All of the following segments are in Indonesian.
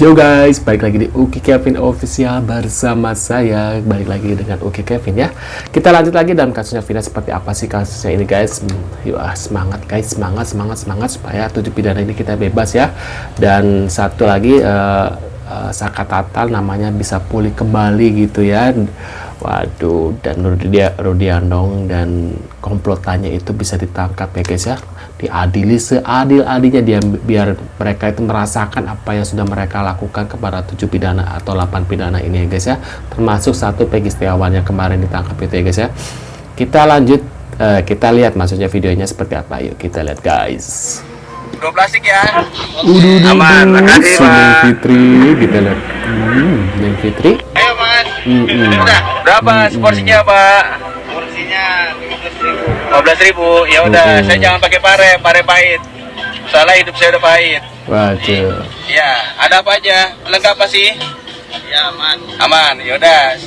Yo guys, balik lagi di Uki Kevin Official bersama saya. Balik lagi dengan Uki Kevin ya. Kita lanjut lagi dalam kasusnya Vina. Seperti apa sih kasusnya ini guys? Yuk semangat guys, semangat supaya 7 pidana ini kita bebas ya. Dan satu lagi Saka Tatal namanya bisa pulih kembali gitu ya. Waduh, dan Rudiandong dan komplotannya itu bisa ditangkap ya guys ya, diadili seadil-adilnya dia, biar mereka itu merasakan apa yang sudah mereka lakukan kepada 7 pidana atau 8 pidana ini ya guys ya, termasuk satu Peggy Setiawan yang kemarin ditangkap itu ya guys ya. Kita lanjut, kita lihat maksudnya videonya seperti apa. Yuk kita lihat guys. 2 plastik ya. Aman, makasih Neng Fitri, kita lihat. Neng Fitri. Ayo mas. Udah, berapa porsinya pak? Porsinya 15.000. Ya udah, saya jangan pakai pare pahit. Soalnya hidup saya udah pahit. Waduh. Ya, ada apa aja? Lengkap apa sih? Ya aman. Aman, ya udah.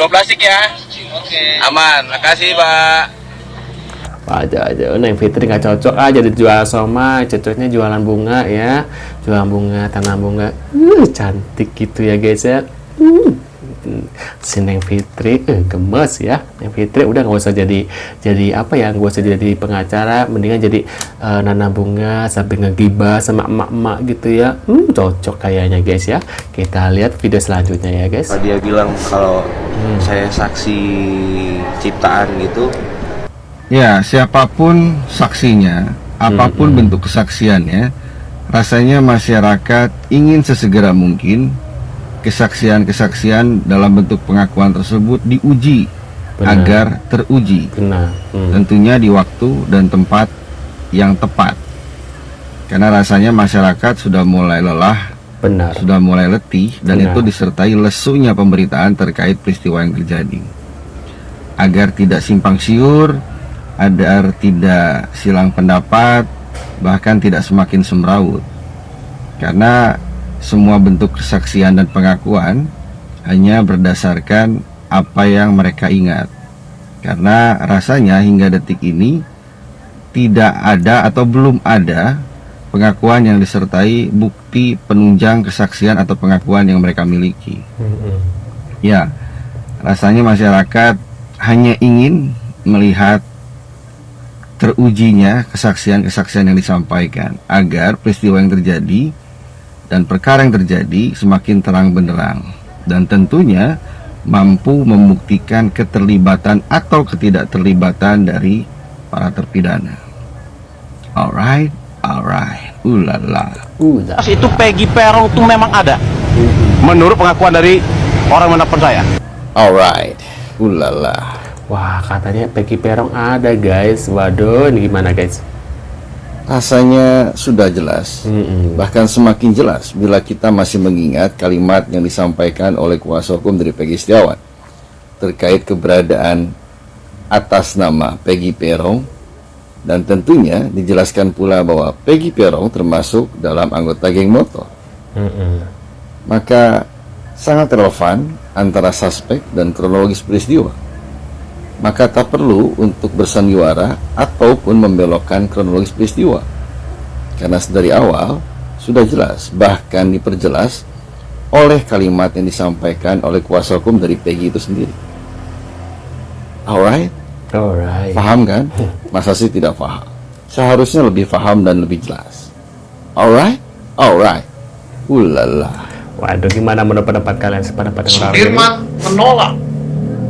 2 plastik ya. Oke. Aman, makasih pak. Aja Neng Fitri nggak cocok aja dijual somai, cocoknya jualan bunga ya, jualan bunga, tanam bunga, cantik gitu ya guys ya. Si Neng Fitri gemes ya. Neng Fitri udah nggak usah jadi apa ya, nggak usah jadi pengacara, mendingan jadi nanam bunga sampai ngegibah sama emak-emak gitu ya. Cocok kayaknya guys ya. Kita lihat video selanjutnya ya guys. Dia bilang kalau saya saksi ciptaan gitu. Ya, siapapun saksinya, apapun bentuk kesaksiannya, rasanya masyarakat ingin sesegera mungkin kesaksian-kesaksian dalam bentuk pengakuan tersebut diuji. Benar. Agar teruji. Benar. Tentunya di waktu dan tempat yang tepat. Karena rasanya masyarakat sudah mulai lelah, benar, sudah mulai letih, dan benar, itu disertai lesunya pemberitaan terkait peristiwa yang terjadi. Agar tidak simpang siur, agar tidak silang pendapat, bahkan tidak semakin semrawut. Karena semua bentuk kesaksian dan pengakuan hanya berdasarkan apa yang mereka ingat. Karena rasanya hingga detik ini tidak ada atau belum ada pengakuan yang disertai bukti penunjang kesaksian atau pengakuan yang mereka miliki. Ya, rasanya masyarakat hanya ingin melihat terujinya kesaksian-kesaksian yang disampaikan agar peristiwa yang terjadi dan perkara yang terjadi semakin terang benderang dan tentunya mampu membuktikan keterlibatan atau ketidakterlibatan dari para terpidana. Alright. Ulala. Itu Peggy Peron itu memang ada. Menurut pengakuan dari orang menelpon saya. Alright. Ulala. Wah, katanya Peggy Peron ada guys. Waduh, ini gimana guys? Rasanya sudah jelas, bahkan semakin jelas bila kita masih mengingat kalimat yang disampaikan oleh kuasa hukum dari Peggy Setiawan terkait keberadaan atas nama Peggy Peron, dan tentunya dijelaskan pula bahwa Peggy Peron termasuk dalam anggota geng motor. Maka sangat relevan antara suspek dan kronologis peristiwa. Maka tak perlu untuk bersandiwara ataupun membelokkan kronologis peristiwa, karena dari awal sudah jelas, bahkan diperjelas oleh kalimat yang disampaikan oleh kuasa hukum dari Peggy itu sendiri. Alright. Paham kan? Masa sih tidak paham? Seharusnya lebih paham dan lebih jelas. Alright. Ulala. Waduh, gimana menurut pendapat kalian? Sependapat yang Sudirman menolak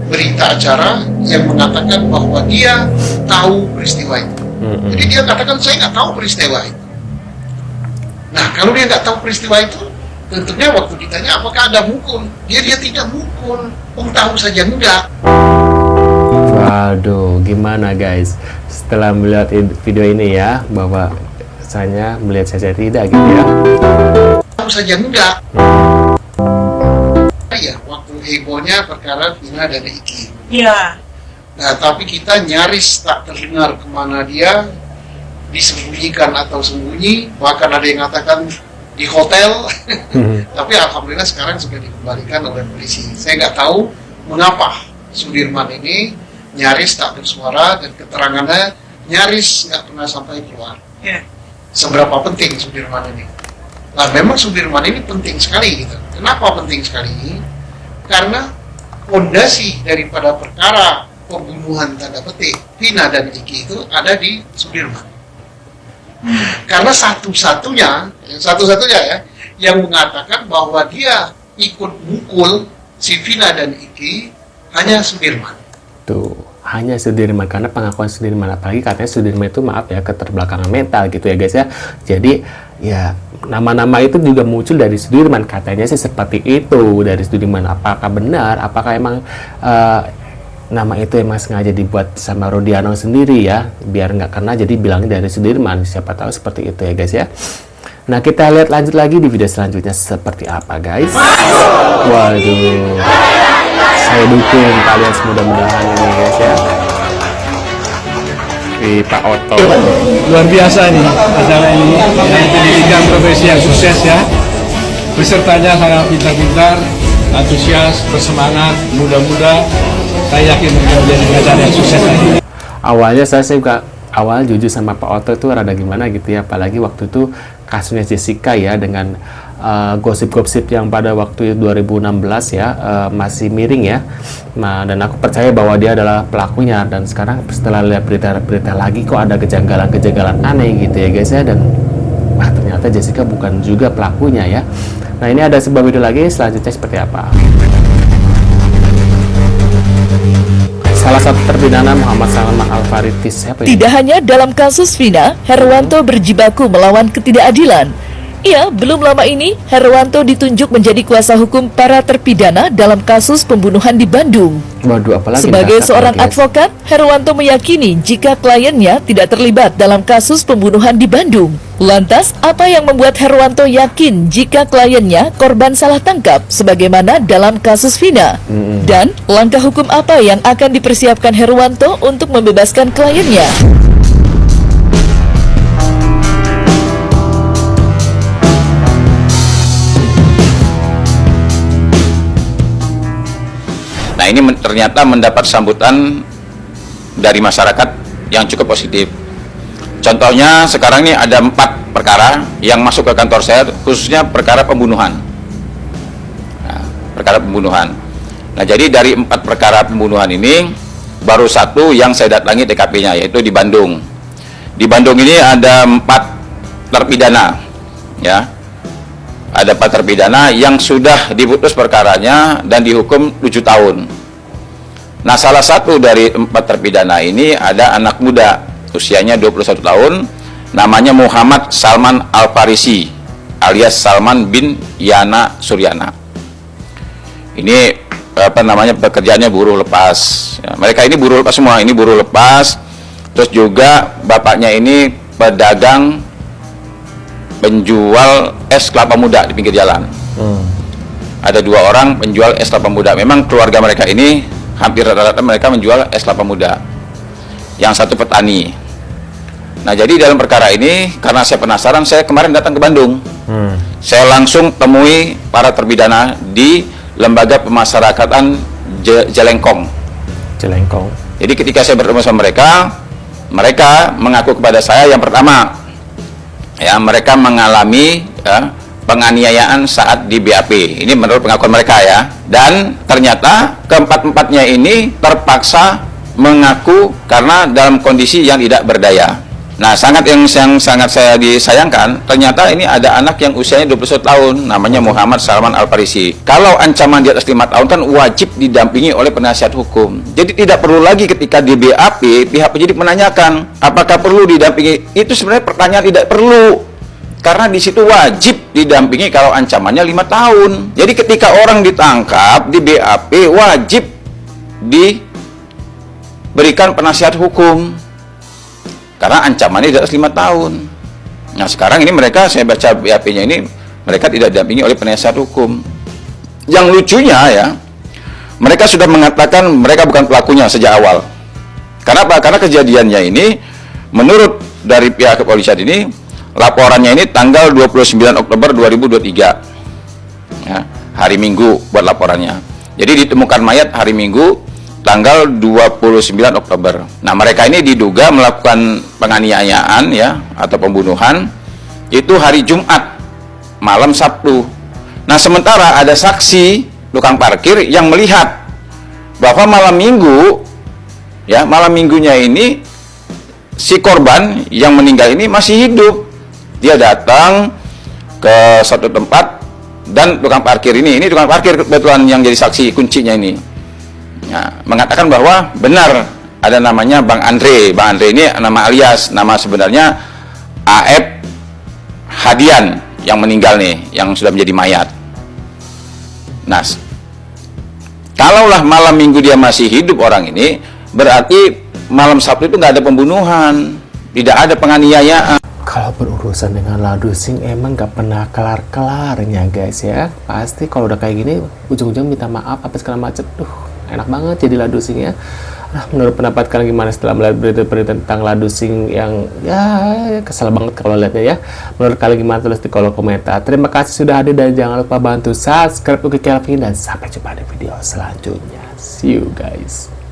berita acara yang mengatakan bahwa dia tahu peristiwa itu. Jadi dia katakan saya nggak tahu peristiwa itu. Nah, kalau dia nggak tahu peristiwa itu, tentunya waktu ditanya apakah ada mukul, dia tidak mukul. Tahu saja enggak. Waduh, gimana guys? Setelah melihat video ini ya, bahwa saya melihat saja tidak gitu ya. Tahu saja enggak. Ya, waktu hebohnya perkara Vina dan Iki. Iya. Nah, tapi kita nyaris tak terdengar kemana dia disembunyikan atau sembunyi. Bahkan ada yang mengatakan di hotel. Tapi alhamdulillah sekarang sudah dikembalikan oleh polisi. Saya nggak tahu mengapa Sudirman ini nyaris tak bersuara dan keterangannya nyaris nggak pernah sampai keluar. Yeah. Seberapa penting Sudirman ini? Nah, memang Sudirman ini penting sekali gitu. Kenapa penting sekali? Karena fondasi daripada perkara pembunuhan tanda petik Vina dan Eki itu ada di Sudirman. Karena satu-satunya ya yang mengatakan bahwa dia ikut mukul si Vina dan Eki hanya Sudirman. Tuh, hanya Sudirman, karena pengakuan Sudirman, apalagi katanya Sudirman itu maaf ya keterbelakangan mental gitu ya guys ya. Jadi ya nama-nama itu juga muncul dari Sudirman, katanya sih seperti itu dari Sudirman. Apakah benar? Apakah emang nama itu emang sengaja dibuat sama Rodiano sendiri ya, biar nggak kena jadi bilangnya dari Sudirman? Siapa tahu seperti itu ya guys ya. Nah, kita lihat lanjut lagi di video selanjutnya seperti apa guys. Waduh, saya dukung kalian mudah-mudahan ini guys ya. Pak Oto Luar biasa nih acara ini, yang pendidikan profesi yang sukses ya. Pesertanya sangat pintar-pintar, antusias, bersemangat, muda-muda. Saya yakin menjadi acara yang sukses lagi. Awalnya saya juga jujur sama Pak Oto itu rada gimana gitu ya, apalagi waktu itu kasusnya Jessica ya, dengan gosip-gosip yang pada waktu 2016 ya masih miring ya. Nah, dan aku percaya bahwa dia adalah pelakunya, dan sekarang setelah lihat berita-berita lagi kok ada kejanggalan-kejanggalan aneh gitu ya guys ya, dan ternyata Jessica bukan juga pelakunya ya. Nah, ini ada sebuah video lagi selanjutnya seperti apa. Salah satu terpidana Muhammad Salman Al-Farisi, siapa ya? Tidak hanya dalam kasus Vina, Herwanto berjibaku melawan ketidakadilan. Ia belum lama ini, Herwanto ditunjuk menjadi kuasa hukum para terpidana dalam kasus pembunuhan di Bandung. Waduh, apalagi sebagai seorang guys. advokat, Herwanto meyakini jika kliennya tidak terlibat dalam kasus pembunuhan di Bandung. Lantas, apa yang membuat Herwanto yakin jika kliennya korban salah tangkap sebagaimana dalam kasus Vina? Dan langkah hukum apa yang akan dipersiapkan Herwanto untuk membebaskan kliennya? Nah, ini ternyata mendapat sambutan dari masyarakat yang cukup positif. Contohnya sekarang ini ada 4 perkara yang masuk ke kantor saya, khususnya perkara pembunuhan. Nah, perkara pembunuhan. Nah, jadi dari 4 perkara pembunuhan ini, baru 1 yang saya datangi TKP-nya, yaitu di Bandung. Di Bandung ini ada 4 terpidana, ya. Ada 4 terpidana yang sudah diputus perkaranya dan dihukum 7 tahun. Nah, salah satu dari 4 terpidana ini ada anak muda, usianya 21 tahun, namanya Muhammad Salman Al-Farisi, alias Salman bin Yana Suryana. Ini pekerjaannya buruh lepas. Ya, mereka ini buruh lepas semua, ini buruh lepas. Terus juga bapaknya ini pedagang penjual es kelapa muda di pinggir jalan. Ada 2 orang penjual es kelapa muda. Memang keluarga mereka ini hampir rata-rata mereka menjual es kelapa muda. Yang satu petani. Nah, jadi dalam perkara ini, karena saya penasaran, saya kemarin datang ke Bandung. Saya langsung temui para terpidana di Lembaga Pemasyarakatan Jelengkong. Jadi ketika saya bertemu sama mereka, mereka mengaku kepada saya yang pertama, ya, mereka mengalami penganiayaan saat di BAP. Ini menurut pengakuan mereka ya. Dan ternyata keempat-empatnya ini terpaksa mengaku karena dalam kondisi yang tidak berdaya. Nah, yang sangat saya disayangkan, ternyata ini ada anak yang usianya 21 tahun, namanya Muhammad Salman Al-Farisi. Kalau ancaman di atas 5 tahun kan wajib didampingi oleh penasihat hukum. Jadi tidak perlu lagi ketika di BAP, pihak penyidik menanyakan, apakah perlu didampingi? Itu sebenarnya pertanyaan tidak perlu. Karena di situ wajib didampingi kalau ancamannya 5 tahun. Jadi ketika orang ditangkap di BAP, wajib diberikan penasihat hukum. Karena ancamannya di atas 5 tahun. Nah, sekarang ini mereka, saya baca BAP-nya ini, mereka tidak didampingi oleh penasihat hukum. Yang lucunya ya, mereka sudah mengatakan mereka bukan pelakunya sejak awal. Kenapa? Karena kejadiannya ini, menurut dari pihak kepolisian ini, laporannya ini tanggal 29 Oktober 2023. Ya, hari Minggu buat laporannya. Jadi ditemukan mayat hari Minggu, tanggal 29 Oktober. Nah, mereka ini diduga melakukan penganiayaan ya atau pembunuhan itu hari Jumat malam Sabtu. Nah, sementara ada saksi tukang parkir yang melihat bahwa malam Minggu, ya, malam Minggunya ini si korban yang meninggal ini masih hidup. Dia datang ke suatu tempat dan tukang parkir ini tukang parkir kebetulan yang jadi saksi kuncinya ini, ya, mengatakan bahwa benar ada namanya Bang Andre. Bang Andre ini nama alias, nama sebenarnya AF Hadian yang meninggal nih, yang sudah menjadi mayat. Nah, kalaulah malam Minggu dia masih hidup orang ini, berarti malam Sabtu itu nggak ada pembunuhan, tidak ada penganiayaan. Kalau berurusan dengan ladusing emang gak pernah kelar-kelarnya guys ya. Pasti kalau udah kayak gini ujung-ujung minta maaf apa segala macam. Enak banget jadi ladusing ya. Menurut pendapat kalian gimana setelah melihat berita-berita tentang ladusing yang ya kesel banget kalau lihatnya ya. Menurut kalian gimana, tulis di kolom komentar. Terima kasih sudah hadir dan jangan lupa bantu subscribe Oke Kelvin dan sampai jumpa di video selanjutnya. See you guys.